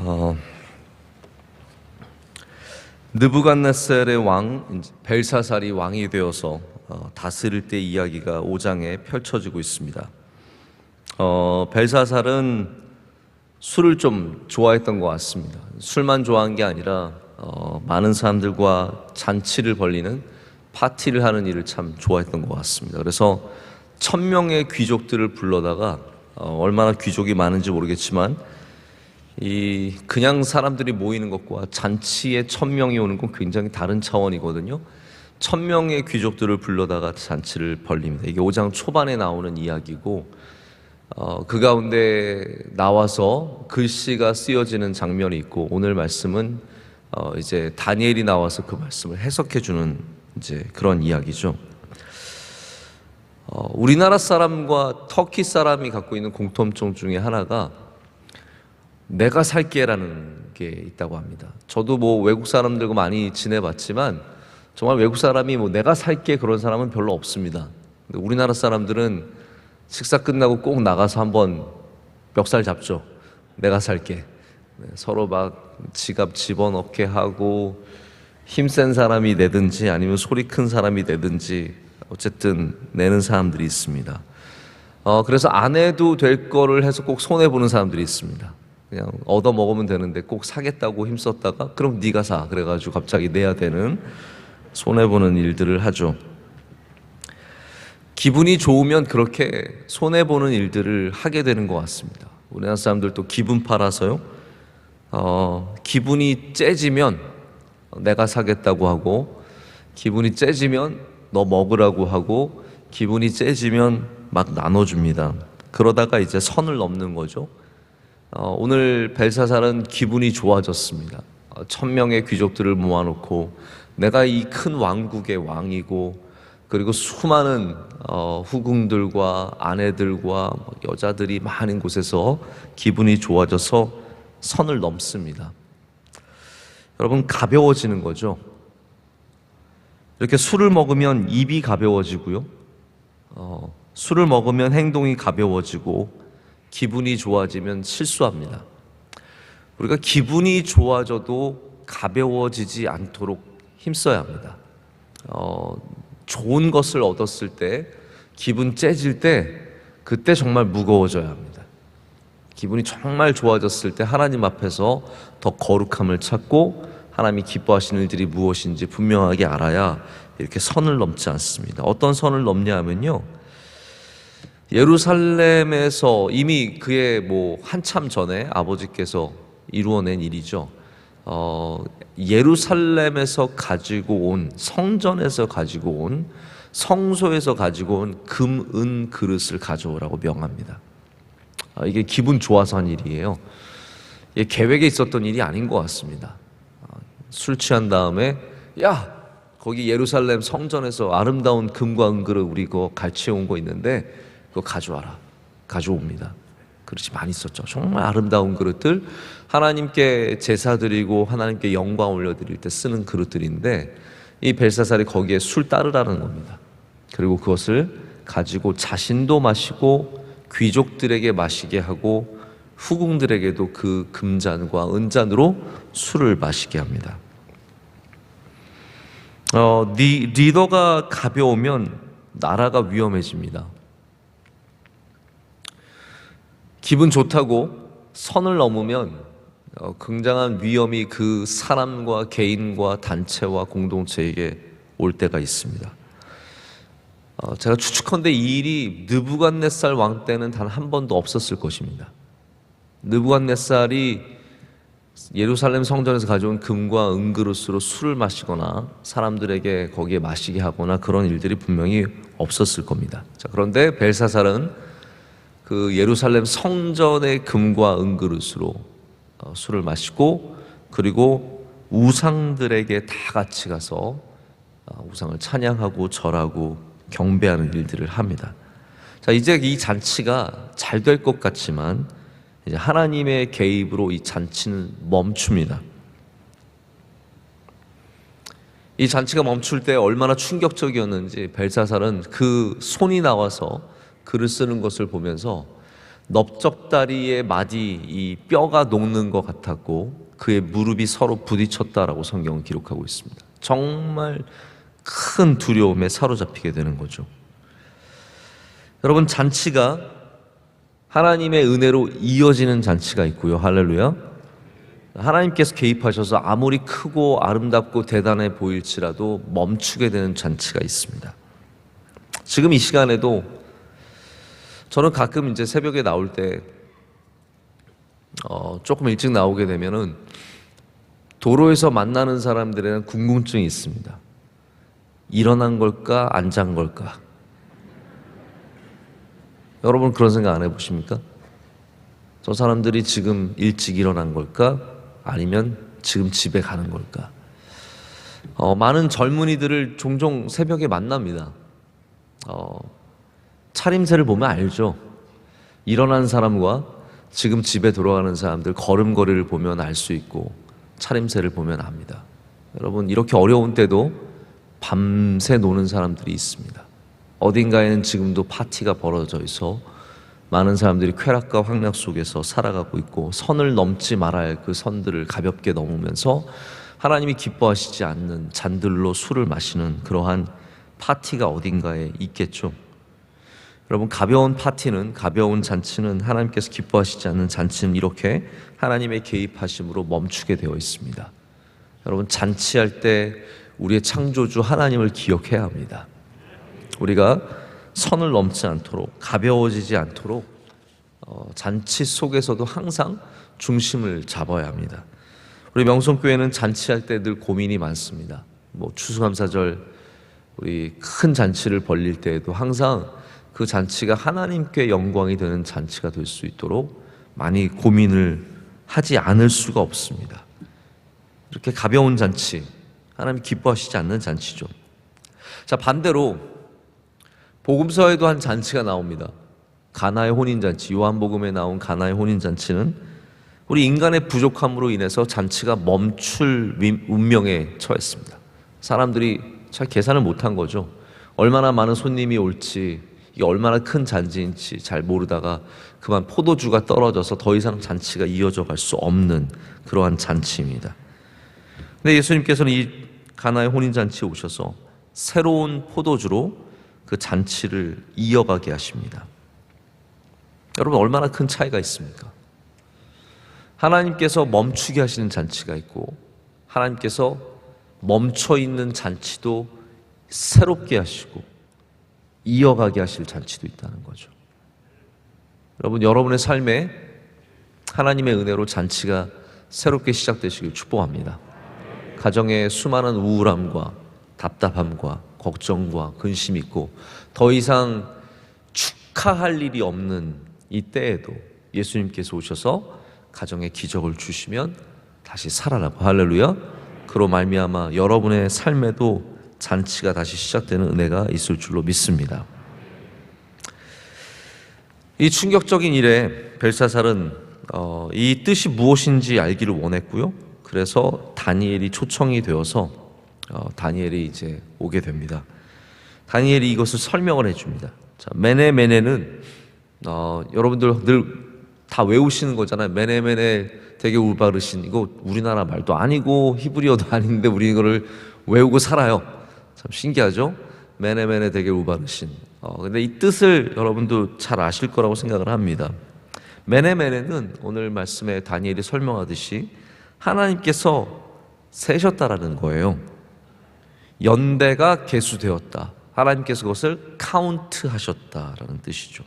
어, 느부갓네살의 왕 벨사살이 왕이 되어서 다스릴 때 이야기가 5장에 펼쳐지고 있습니다. 벨사살은 술을 좀 좋아했던 것 같습니다. 술만 좋아한 게 아니라 많은 사람들과 잔치를 벌리는 파티를 하는 일을 참 좋아했던 것 같습니다. 그래서 1000명의 귀족들을 불러다가 얼마나 귀족이 많은지 모르겠지만 그냥 사람들이 모이는 것과 잔치에 1000명이 오는 건 굉장히 다른 차원이거든요. 1000명의 귀족들을 불러다가 잔치를 벌립니다. 이게 5장 초반에 나오는 이야기고 그 가운데 나와서 글씨가 쓰여지는 장면이 있고, 오늘 말씀은 이제 다니엘이 나와서 그 말씀을 해석해 주는 이제 그런 이야기죠. 우리나라 사람과 터키 사람이 갖고 있는 공통점 중에 하나가 내가 살게라는 게 있다고 합니다. 저도 외국 사람들과 많이 지내봤지만 정말 외국 사람이 내가 살게 그런 사람은 별로 없습니다. 근데 우리나라 사람들은 식사 끝나고 꼭 나가서 한번 멱살 잡죠. 내가 살게. 서로 막 지갑 집어넣게 하고, 힘센 사람이 내든지 아니면 소리 큰 사람이 내든지 어쨌든 내는 사람들이 있습니다. 그래서 안 해도 될 거를 해서 꼭 손해보는 사람들이 있습니다. 그냥 얻어 먹으면 되는데 꼭 사겠다고 힘썼다가 그럼 네가 사 그래가지고 갑자기 내야 되는, 손해보는 일들을 하죠. 기분이 좋으면 그렇게 손해보는 일들을 하게 되는 것 같습니다. 우리나라 사람들도 기분 팔아서요, 기분이 째지면 내가 사겠다고 하고, 기분이 째지면 너 먹으라고 하고, 기분이 째지면 막 나눠줍니다. 그러다가 이제 선을 넘는 거죠. 오늘 벨사살은 기분이 좋아졌습니다. 1000명의 귀족들을 모아놓고 내가 이 큰 왕국의 왕이고, 그리고 수많은 후궁들과 아내들과 여자들이 많은 곳에서 기분이 좋아져서 선을 넘습니다. 여러분, 가벼워지는 거죠. 이렇게 술을 먹으면 입이 가벼워지고요, 술을 먹으면 행동이 가벼워지고, 기분이 좋아지면 실수합니다. 우리가 기분이 좋아져도 가벼워지지 않도록 힘써야 합니다. 좋은 것을 얻었을 때, 기분 째질 때, 그때 정말 무거워져야 합니다. 기분이 정말 좋아졌을 때 하나님 앞에서 더 거룩함을 찾고 하나님이 기뻐하시는 일들이 무엇인지 분명하게 알아야 이렇게 선을 넘지 않습니다. 어떤 선을 넘냐 하면요, 예루살렘에서 이미 그의 한참 전에 아버지께서 이루어낸 일이죠. 예루살렘에서 가지고 온, 성전에서 가지고 온, 성소에서 가지고 온 금, 은 그릇을 가져오라고 명합니다. 이게 기분 좋아서 한 일이에요. 이게 계획에 있었던 일이 아닌 것 같습니다. 술 취한 다음에 야, 거기 예루살렘 성전에서 아름다운 금과 은그릇 우리 그거 갈취해온 거 있는데 그거 가져와라. 가져옵니다. 그릇이 많이 있었죠. 정말 아름다운 그릇들, 하나님께 제사 드리고 하나님께 영광 올려드릴 때 쓰는 그릇들인데, 이 벨사살이 거기에 술 따르라는 겁니다. 그리고 그것을 가지고 자신도 마시고 귀족들에게 마시게 하고 후궁들에게도 그 금잔과 은잔으로 술을 마시게 합니다. 리더가 가벼우면 나라가 위험해집니다. 기분 좋다고 선을 넘으면 굉장한 위험이 그 사람과 개인과 단체와 공동체에게 올 때가 있습니다. 제가 추측컨대 이 일이 느부갓네살 왕 때는 단 한 번도 없었을 것입니다. 느부갓네살이 예루살렘 성전에서 가져온 금과 은그릇으로 술을 마시거나 사람들에게 거기에 마시게 하거나 그런 일들이 분명히 없었을 겁니다. 자, 그런데 벨사살은 그 예루살렘 성전의 금과 은그릇으로 술을 마시고, 그리고 우상들에게 다 같이 가서 우상을 찬양하고 절하고 경배하는 일들을 합니다. 자, 이제 이 잔치가 잘 될 것 같지만 이제 하나님의 개입으로 이 잔치는 멈춥니다. 이 잔치가 멈출 때 얼마나 충격적이었는지 벨사살은 그 손이 나와서 글을 쓰는 것을 보면서 넓적다리의 마디 이 뼈가 녹는 것 같았고 그의 무릎이 서로 부딪혔다라고 성경은 기록하고 있습니다. 정말 큰 두려움에 사로잡히게 되는 거죠. 여러분, 잔치가 하나님의 은혜로 이어지는 잔치가 있고요. 할렐루야. 하나님께서 개입하셔서 아무리 크고 아름답고 대단해 보일지라도 멈추게 되는 잔치가 있습니다. 지금 이 시간에도 저는 가끔 이제 새벽에 나올 때 조금 일찍 나오게 되면은 도로에서 만나는 사람들에는 궁금증이 있습니다. 일어난 걸까, 안 잔 걸까? 여러분 그런 생각 안 해보십니까? 저 사람들이 지금 일찍 일어난 걸까? 아니면 지금 집에 가는 걸까? 많은 젊은이들을 종종 새벽에 만납니다. 차림새를 보면 알죠. 일어난 사람과 지금 집에 돌아가는 사람들 걸음걸이를 보면 알 수 있고 차림새를 보면 압니다. 여러분, 이렇게 어려운 때도 밤새 노는 사람들이 있습니다. 어딘가에는 지금도 파티가 벌어져 있어 많은 사람들이 쾌락과 황락 속에서 살아가고 있고 선을 넘지 말아야 할 그 선들을 가볍게 넘으면서 하나님이 기뻐하시지 않는 잔들로 술을 마시는 그러한 파티가 어딘가에 있겠죠. 여러분, 가벼운 파티는, 가벼운 잔치는, 하나님께서 기뻐하시지 않는 잔치는 이렇게 하나님의 개입하심으로 멈추게 되어 있습니다. 여러분, 잔치할 때 우리의 창조주 하나님을 기억해야 합니다. 우리가 선을 넘지 않도록, 가벼워지지 않도록 잔치 속에서도 항상 중심을 잡아야 합니다. 우리 명성교회는 잔치할 때 늘 고민이 많습니다. 추수감사절 우리 큰 잔치를 벌릴 때에도 항상 그 잔치가 하나님께 영광이 되는 잔치가 될 수 있도록 많이 고민을 하지 않을 수가 없습니다. 이렇게 가벼운 잔치, 하나님이 기뻐하시지 않는 잔치죠. 자, 반대로 복음서에도 한 잔치가 나옵니다. 가나의 혼인잔치, 요한복음에 나온 가나의 혼인잔치는 우리 인간의 부족함으로 인해서 잔치가 멈출 운명에 처했습니다. 사람들이 잘 계산을 못한 거죠. 얼마나 많은 손님이 올지, 이게 얼마나 큰 잔치인지 잘 모르다가 그만 포도주가 떨어져서 더 이상 잔치가 이어져 갈 수 없는 그러한 잔치입니다. 근데 예수님께서는 이 가나의 혼인잔치에 오셔서 새로운 포도주로 그 잔치를 이어가게 하십니다. 여러분, 얼마나 큰 차이가 있습니까? 하나님께서 멈추게 하시는 잔치가 있고 하나님께서 멈춰있는 잔치도 새롭게 하시고 이어가게 하실 잔치도 있다는 거죠. 여러분, 여러분의 삶에 하나님의 은혜로 잔치가 새롭게 시작되시길 축복합니다. 가정에 수많은 우울함과 답답함과 걱정과 근심이 있고 더 이상 축하할 일이 없는 이 때에도 예수님께서 오셔서 가정에 기적을 주시면 다시 살아나고, 할렐루야. 그로 말미암아 여러분의 삶에도 잔치가 다시 시작되는 은혜가 있을 줄로 믿습니다. 이 충격적인 일에 벨사살은 이 뜻이 무엇인지 알기를 원했고요. 그래서 다니엘이 초청이 되어서 다니엘이 이제 오게 됩니다. 다니엘이 이것을 설명을 해줍니다. 자, 메네메네는 여러분들 늘 다 외우시는 거잖아요. 메네메네 되게 올바르신, 이거 우리나라 말도 아니고 히브리어도 아닌데 우리 이거를 외우고 살아요. 참 신기하죠? 메네메네 되게 올바르신. 근데 이 뜻을 여러분도 잘 아실 거라고 생각을 합니다. 메네메네는 오늘 말씀에 다니엘이 설명하듯이 하나님께서 세셨다라는 거예요. 연대가 계수되었다. 하나님께서 그것을 카운트 하셨다라는 뜻이죠.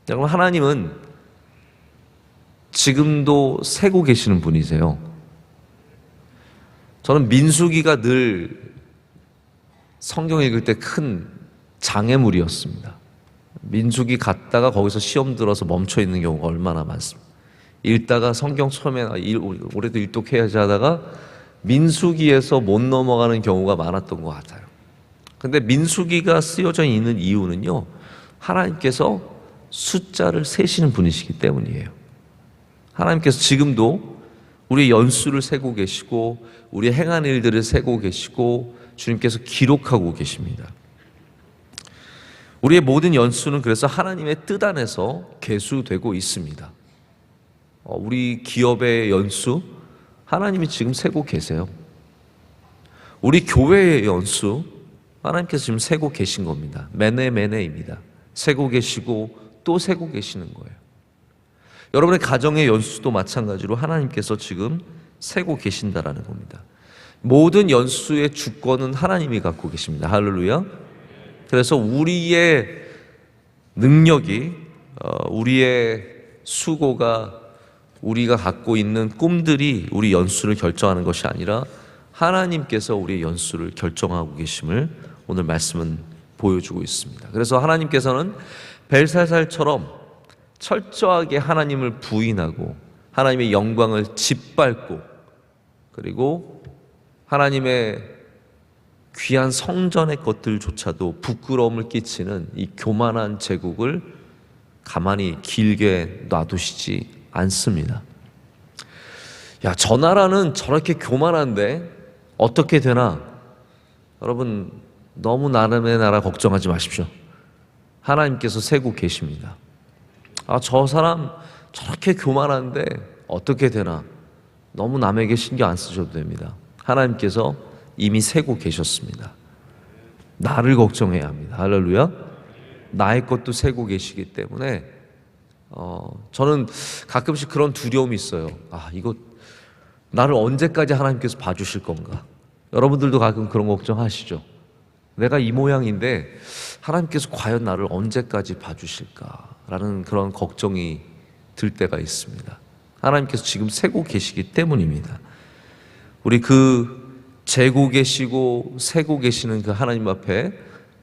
여러분, 하나님은 지금도 세고 계시는 분이세요. 저는 민수기가 늘 성경 읽을 때 큰 장애물이었습니다. 민수기 갔다가 거기서 시험 들어서 멈춰 있는 경우가 얼마나 많습니다. 읽다가 성경 처음에 올해도 일독해야지 하다가 민수기에서 못 넘어가는 경우가 많았던 것 같아요. 근데 민수기가 쓰여져 있는 이유는요, 하나님께서 숫자를 세시는 분이시기 때문이에요. 하나님께서 지금도 우리의 연수를 세고 계시고 우리의 행한 일들을 세고 계시고 주님께서 기록하고 계십니다. 우리의 모든 연수는 그래서 하나님의 뜻 안에서 계수되고 있습니다. 우리 기업의 연수 하나님이 지금 세고 계세요. 우리 교회의 연수 하나님께서 지금 세고 계신 겁니다. 매네매네입니다. 세고 계시고 또 세고 계시는 거예요. 여러분의 가정의 연수도 마찬가지로 하나님께서 지금 세고 계신다라는 겁니다. 모든 연수의 주권은 하나님이 갖고 계십니다. 할렐루야. 그래서 우리의 능력이, 우리의 수고가, 우리가 갖고 있는 꿈들이 우리 연수를 결정하는 것이 아니라 하나님께서 우리의 연수를 결정하고 계심을 오늘 말씀은 보여주고 있습니다. 그래서 하나님께서는 벨사살처럼 철저하게 하나님을 부인하고 하나님의 영광을 짓밟고 그리고 하나님의 귀한 성전의 것들조차도 부끄러움을 끼치는 이 교만한 제국을 가만히 길게 놔두시지 않습니다. 야, 저 나라는 저렇게 교만한데 어떻게 되나? 여러분, 너무 나름의 나라 걱정하지 마십시오. 하나님께서 세고 계십니다. 아, 저 사람 저렇게 교만한데 어떻게 되나? 너무 남에게 신경 안 쓰셔도 됩니다. 하나님께서 이미 세고 계셨습니다. 나를 걱정해야 합니다. 할렐루야. 나의 것도 세고 계시기 때문에 저는 가끔씩 그런 두려움이 있어요. 아, 이거 나를 언제까지 하나님께서 봐주실 건가? 여러분들도 가끔 그런 걱정하시죠? 내가 이 모양인데 하나님께서 과연 나를 언제까지 봐주실까라는 그런 걱정이 들 때가 있습니다. 하나님께서 지금 세고 계시기 때문입니다. 우리 그 재고 계시고 세고 계시는 그 하나님 앞에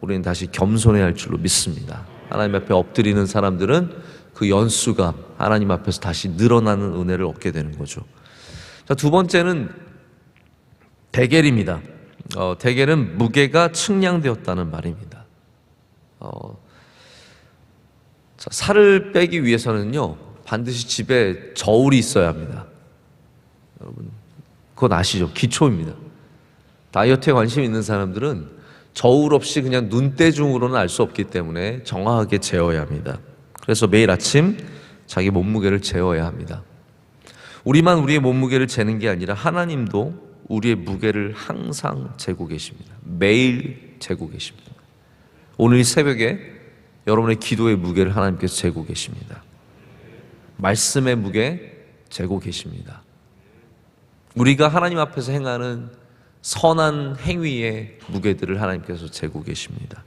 우리는 다시 겸손해야 할 줄로 믿습니다. 하나님 앞에 엎드리는 사람들은 그 연수가 하나님 앞에서 다시 늘어나는 은혜를 얻게 되는 거죠. 자, 두 번째는 대겔입니다. 대겔은 무게가 측량되었다는 말입니다. 자, 살을 빼기 위해서는요 반드시 집에 저울이 있어야 합니다. 여러분 그건 아시죠? 기초입니다. 다이어트에 관심 있는 사람들은 저울 없이 그냥 눈대중으로는 알 수 없기 때문에 정확하게 재어야 합니다. 그래서 매일 아침 자기 몸무게를 재어야 합니다. 우리만 우리의 몸무게를 재는 게 아니라 하나님도 우리의 무게를 항상 재고 계십니다. 매일 재고 계십니다. 오늘 이 새벽에 여러분의 기도의 무게를 하나님께서 재고 계십니다. 말씀의 무게 재고 계십니다. 우리가 하나님 앞에서 행하는 선한 행위의 무게들을 하나님께서 재고 계십니다.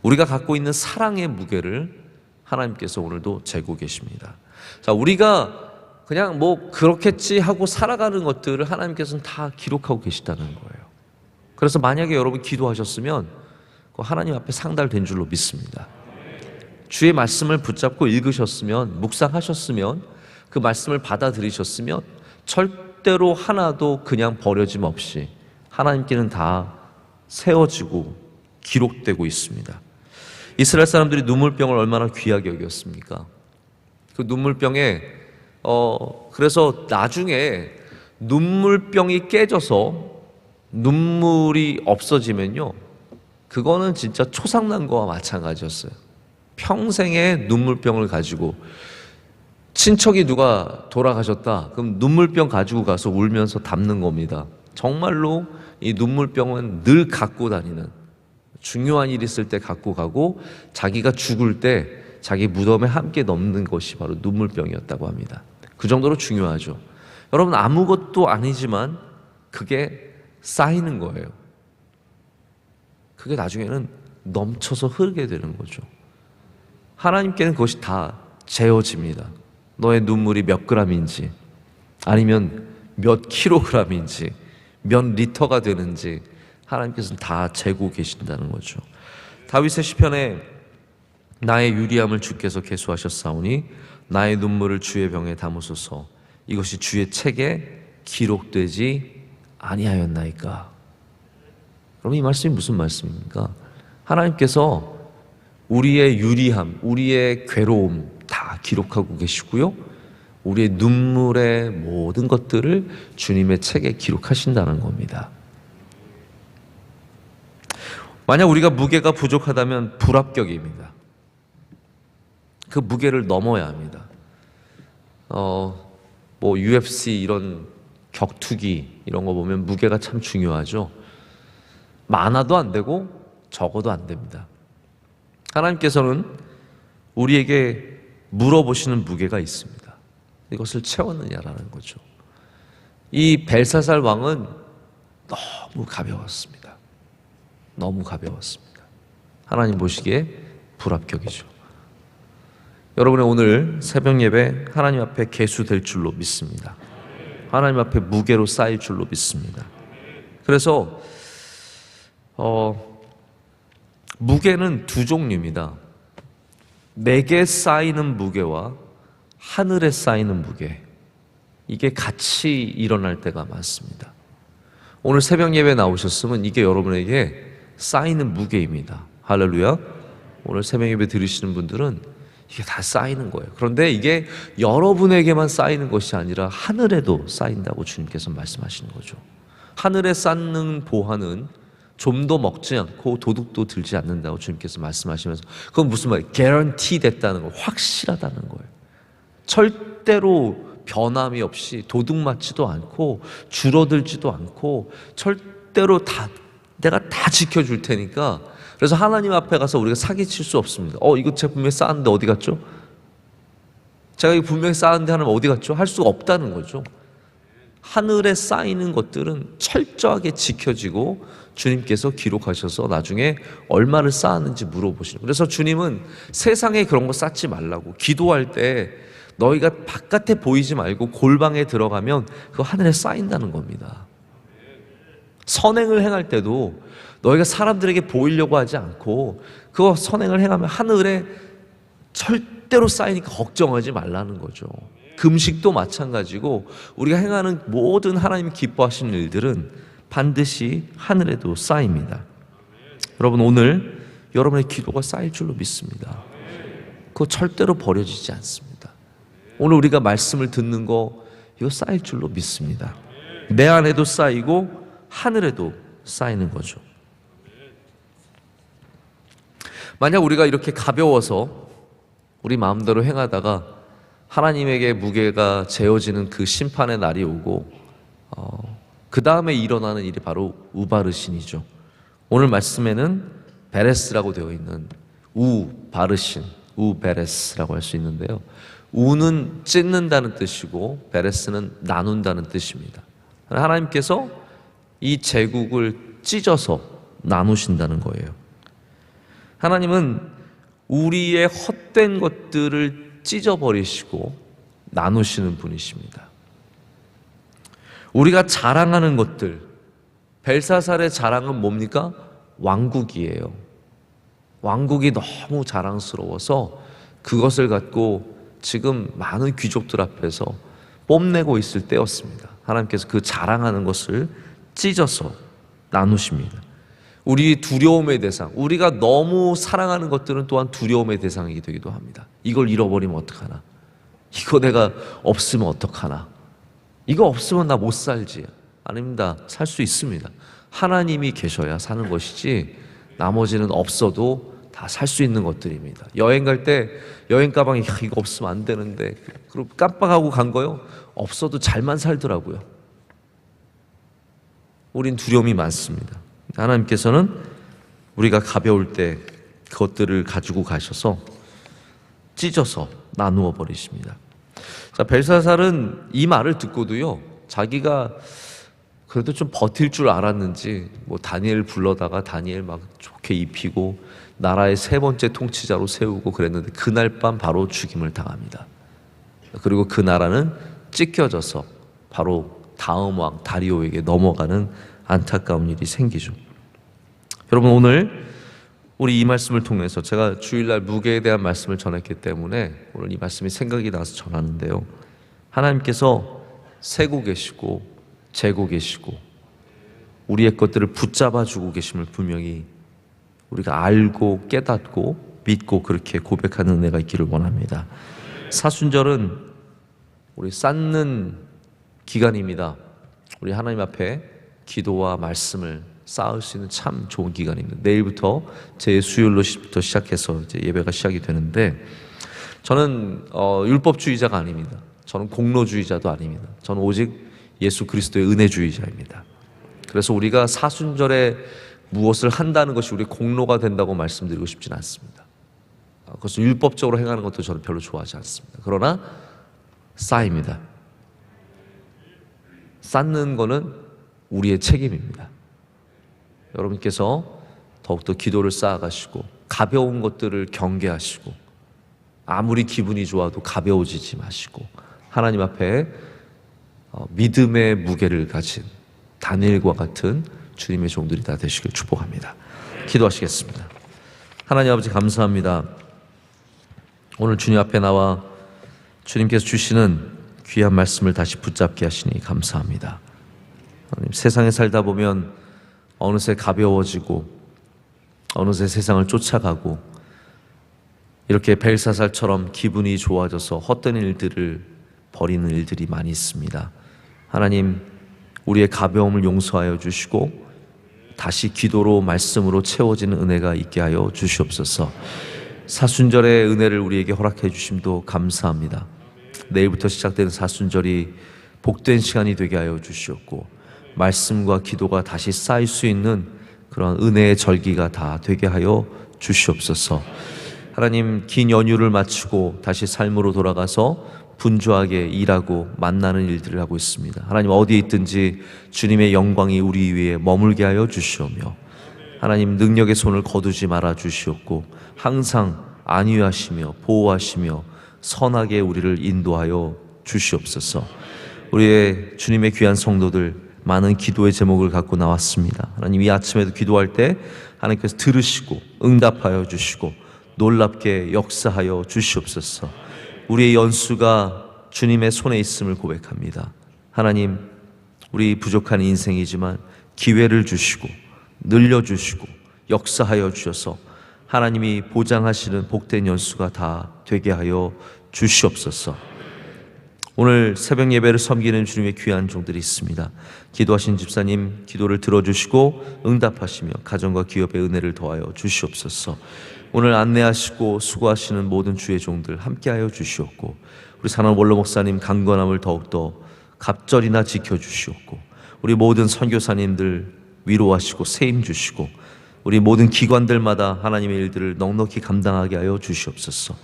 우리가 갖고 있는 사랑의 무게를 하나님께서 오늘도 재고 계십니다. 자, 우리가 그냥 뭐 그렇겠지 하고 살아가는 것들을 하나님께서는 다 기록하고 계시다는 거예요. 그래서 만약에 여러분 기도하셨으면 하나님 앞에 상달된 줄로 믿습니다. 주의 말씀을 붙잡고 읽으셨으면, 묵상하셨으면, 그 말씀을 받아들이셨으면 절대로 하나도 그냥 버려짐 없이 하나님께는 다 세워지고 기록되고 있습니다. 이스라엘 사람들이 눈물병을 얼마나 귀하게 여겼습니까? 그 눈물병에 그래서 나중에 눈물병이 깨져서 눈물이 없어지면요 그거는 진짜 초상난 거와 마찬가지였어요. 평생의 눈물병을 가지고 친척이 누가 돌아가셨다 그럼 눈물병 가지고 가서 울면서 담는 겁니다. 정말로 이 눈물병은 늘 갖고 다니는, 중요한 일 있을 때 갖고 가고 자기가 죽을 때 자기 무덤에 함께 넣는 것이 바로 눈물병이었다고 합니다. 그 정도로 중요하죠. 여러분 아무것도 아니지만 그게 쌓이는 거예요. 그게 나중에는 넘쳐서 흐르게 되는 거죠. 하나님께는 그것이 다 재어집니다. 너의 눈물이 몇 그램인지 아니면 몇 킬로그램인지 몇 리터가 되는지 하나님께서는 다 재고 계신다는 거죠. 다윗의 시편에 나의 유리함을 주께서 계수하셨사오니 나의 눈물을 주의 병에 담으소서. 이것이 주의 책에 기록되지 아니하였나이까. 그럼 이 말씀이 무슨 말씀입니까? 하나님께서 우리의 유리함, 우리의 괴로움 다 기록하고 계시고요 우리의 눈물의 모든 것들을 주님의 책에 기록하신다는 겁니다. 만약 우리가 무게가 부족하다면 불합격입니다. 그 무게를 넘어야 합니다. 뭐 UFC 이런 격투기 이런 거 보면 무게가 참 중요하죠. 많아도 안 되고 적어도 안 됩니다. 하나님께서는 우리에게 물어보시는 무게가 있습니다. 이것을 채웠느냐라는 거죠. 이 벨사살 왕은 너무 가벼웠습니다. 너무 가벼웠습니다. 하나님 보시기에 불합격이죠. 여러분의 오늘 새벽 예배 하나님 앞에 계수될 줄로 믿습니다. 하나님 앞에 무게로 쌓일 줄로 믿습니다. 그래서 무게는 두 종류입니다. 내게 쌓이는 무게와 하늘에 쌓이는 무게, 이게 같이 일어날 때가 많습니다. 오늘 새벽 예배 나오셨으면 이게 여러분에게 쌓이는 무게입니다. 할렐루야. 오늘 새벽 예배 들으시는 분들은 이게 다 쌓이는 거예요. 그런데 이게 여러분에게만 쌓이는 것이 아니라 하늘에도 쌓인다고 주님께서 말씀하시는 거죠. 하늘에 쌓는 보화는 좀도 먹지 않고 도둑도 들지 않는다고 주님께서 말씀하시면서, 그건 무슨 말이에요? 개런티 됐다는 거, 확실하다는 거예요. 절대로 변함이 없이 도둑 맞지도 않고 줄어들지도 않고 절대로 내가 다 지켜줄 테니까. 그래서 하나님 앞에 가서 우리가 사기칠 수 없습니다. 이거 제가 분명히 쌓았는데 어디 갔죠? 제가 이거 분명히 쌓았는데 하나님 어디 갔죠? 할 수가 없다는 거죠. 하늘에 쌓이는 것들은 철저하게 지켜지고 주님께서 기록하셔서 나중에 얼마를 쌓았는지 물어보시는. 그래서 주님은 세상에 그런 거 쌓지 말라고, 기도할 때 너희가 바깥에 보이지 말고 골방에 들어가면 그거 하늘에 쌓인다는 겁니다. 선행을 행할 때도 너희가 사람들에게 보이려고 하지 않고 그거 선행을 행하면 하늘에 절대로 쌓이니까 걱정하지 말라는 거죠. 금식도 마찬가지고 우리가 행하는 모든 하나님이 기뻐하시는 일들은 반드시 하늘에도 쌓입니다. 여러분, 오늘 여러분의 기도가 쌓일 줄로 믿습니다. 그거 절대로 버려지지 않습니다. 오늘 우리가 말씀을 듣는 거 이거 쌓일 줄로 믿습니다. 내 안에도 쌓이고 하늘에도 쌓이는 거죠. 만약 우리가 이렇게 가벼워서 우리 마음대로 행하다가 하나님에게 무게가 재어지는 그 심판의 날이 오고 그 다음에 일어나는 일이 바로 우바르신이죠. 오늘 말씀에는 베레스라고 되어 있는 우바르신, 우베레스라고 할 수 있는데요. 우는 찢는다는 뜻이고 베레스는 나눈다는 뜻입니다. 하나님께서 이 제국을 찢어서 나누신다는 거예요. 하나님은 우리의 헛된 것들을 찢어버리시고 나누시는 분이십니다. 우리가 자랑하는 것들, 벨사살의 자랑은 뭡니까? 왕국이에요. 왕국이 너무 자랑스러워서 그것을 갖고 지금 많은 귀족들 앞에서 뽐내고 있을 때였습니다. 하나님께서 그 자랑하는 것을 찢어서 나누십니다. 우리 두려움의 대상, 우리가 너무 사랑하는 것들은 또한 두려움의 대상이 되기도 합니다. 이걸 잃어버리면 어떡하나? 이거 내가 없으면 어떡하나? 이거 없으면 나 못 살지. 아닙니다. 살 수 있습니다. 하나님이 계셔야 사는 것이지 나머지는 없어도 다 살 수 있는 것들입니다. 여행 갈 때 여행 가방에 이거 없으면 안 되는데 그리고 깜빡하고 간 거요? 없어도 잘만 살더라고요. 우린 두려움이 많습니다. 하나님께서는 우리가 가벼울 때 그것들을 가지고 가셔서 찢어서 나누어 버리십니다. 자, 벨사살은 이 말을 듣고도요, 자기가 그래도 좀 버틸 줄 알았는지 뭐 다니엘 불러다가 다니엘 막 좋게 입히고 나라의 세 번째 통치자로 세우고 그랬는데 그날 밤 바로 죽임을 당합니다. 그리고 그 나라는 찢겨져서 바로 다음 왕 다리오에게 넘어가는 안타까운 일이 생기죠. 여러분, 오늘 우리 이 말씀을 통해서 제가 주일날 무게에 대한 말씀을 전했기 때문에 오늘 이 말씀이 생각이 나서 전하는데요. 하나님께서 세고 계시고 재고 계시고 우리의 것들을 붙잡아 주고 계심을 분명히 우리가 알고 깨닫고 믿고 그렇게 고백하는 은혜가 있기를 원합니다. 사순절은 우리 쌓는 기간입니다. 우리 하나님 앞에 기도와 말씀을 쌓을 수 있는 참 좋은 기간입니다. 내일부터 제 수요일부터 시작해서 이제 예배가 시작이 되는데, 저는 율법주의자가 아닙니다. 저는 공로주의자도 아닙니다. 저는 오직 예수 그리스도의 은혜주의자입니다. 그래서 우리가 사순절에 무엇을 한다는 것이 우리 공로가 된다고 말씀드리고 싶지는 않습니다. 그것을 율법적으로 행하는 것도 저는 별로 좋아하지 않습니다. 그러나 쌓입니다. 쌓는 거는 우리의 책임입니다. 여러분께서 더욱더 기도를 쌓아가시고 가벼운 것들을 경계하시고 아무리 기분이 좋아도 가벼워지지 마시고 하나님 앞에 믿음의 무게를 가진 다니엘과 같은 주님의 종들이 다 되시길 축복합니다. 기도하시겠습니다. 하나님 아버지 감사합니다. 오늘 주님 앞에 나와 주님께서 주시는 귀한 말씀을 다시 붙잡게 하시니 감사합니다. 하나님, 세상에 살다 보면 어느새 가벼워지고 어느새 세상을 쫓아가고 이렇게 벨사살처럼 기분이 좋아져서 헛된 일들을 벌이는 일들이 많이 있습니다. 하나님, 우리의 가벼움을 용서하여 주시고 다시 기도로 말씀으로 채워지는 은혜가 있게 하여 주시옵소서. 사순절의 은혜를 우리에게 허락해 주심도 감사합니다. 내일부터 시작되는 사순절이 복된 시간이 되게 하여 주시옵고 말씀과 기도가 다시 쌓일 수 있는 그런 은혜의 절기가 다 되게 하여 주시옵소서. 하나님, 긴 연휴를 마치고 다시 삶으로 돌아가서 분주하게 일하고 만나는 일들을 하고 있습니다. 하나님, 어디에 있든지 주님의 영광이 우리 위에 머물게 하여 주시오며 하나님, 능력의 손을 거두지 말아 주시옵고 항상 안위하시며 보호하시며 선하게 우리를 인도하여 주시옵소서. 우리의 주님의 귀한 성도들 많은 기도의 제목을 갖고 나왔습니다. 하나님, 이 아침에도 기도할 때 하나님께서 들으시고 응답하여 주시고 놀랍게 역사하여 주시옵소서. 우리의 연수가 주님의 손에 있음을 고백합니다. 하나님, 우리 부족한 인생이지만 기회를 주시고 늘려주시고 역사하여 주셔서 하나님이 보장하시는 복된 연수가 다 되게 하여 주시옵소서. 오늘 새벽 예배를 섬기는 주님의 귀한 종들이 있습니다. 기도하신 집사님 기도를 들어주시고 응답하시며 가정과 기업의 은혜를 더하여 주시옵소서. 오늘 안내하시고 수고하시는 모든 주의 종들 함께하여 주시옵고 우리 산원 원로 목사님 강건함을 더욱더 갑절이나 지켜주시옵고 우리 모든 선교사님들 위로하시고 세임 주시고 우리 모든 기관들마다 하나님의 일들을 넉넉히 감당하게 하여 주시옵소서.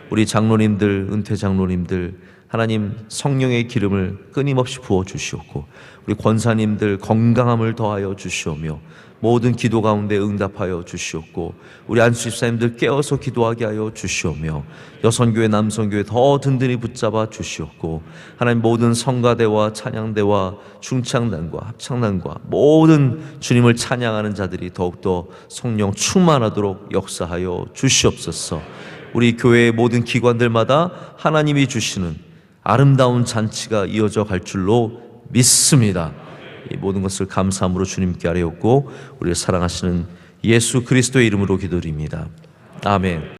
우리 장로님들, 은퇴 장로님들 하나님 성령의 기름을 끊임없이 부어 주시옵고 우리 권사님들 건강함을 더하여 주시오며 모든 기도 가운데 응답하여 주시옵고 우리 안수 집사님들 깨어서 기도하게 하여 주시오며 여성교회 남성교회 더 든든히 붙잡아 주시옵고 하나님 모든 성가대와 찬양대와 중창단과 합창단과 모든 주님을 찬양하는 자들이 더욱더 성령 충만하도록 역사하여 주시옵소서. 우리 교회의 모든 기관들마다 하나님이 주시는 아름다운 잔치가 이어져 갈 줄로 믿습니다. 이 모든 것을 감사함으로 주님께 아뢰었고 우리를 사랑하시는 예수 그리스도의 이름으로 기도드립니다. 아멘.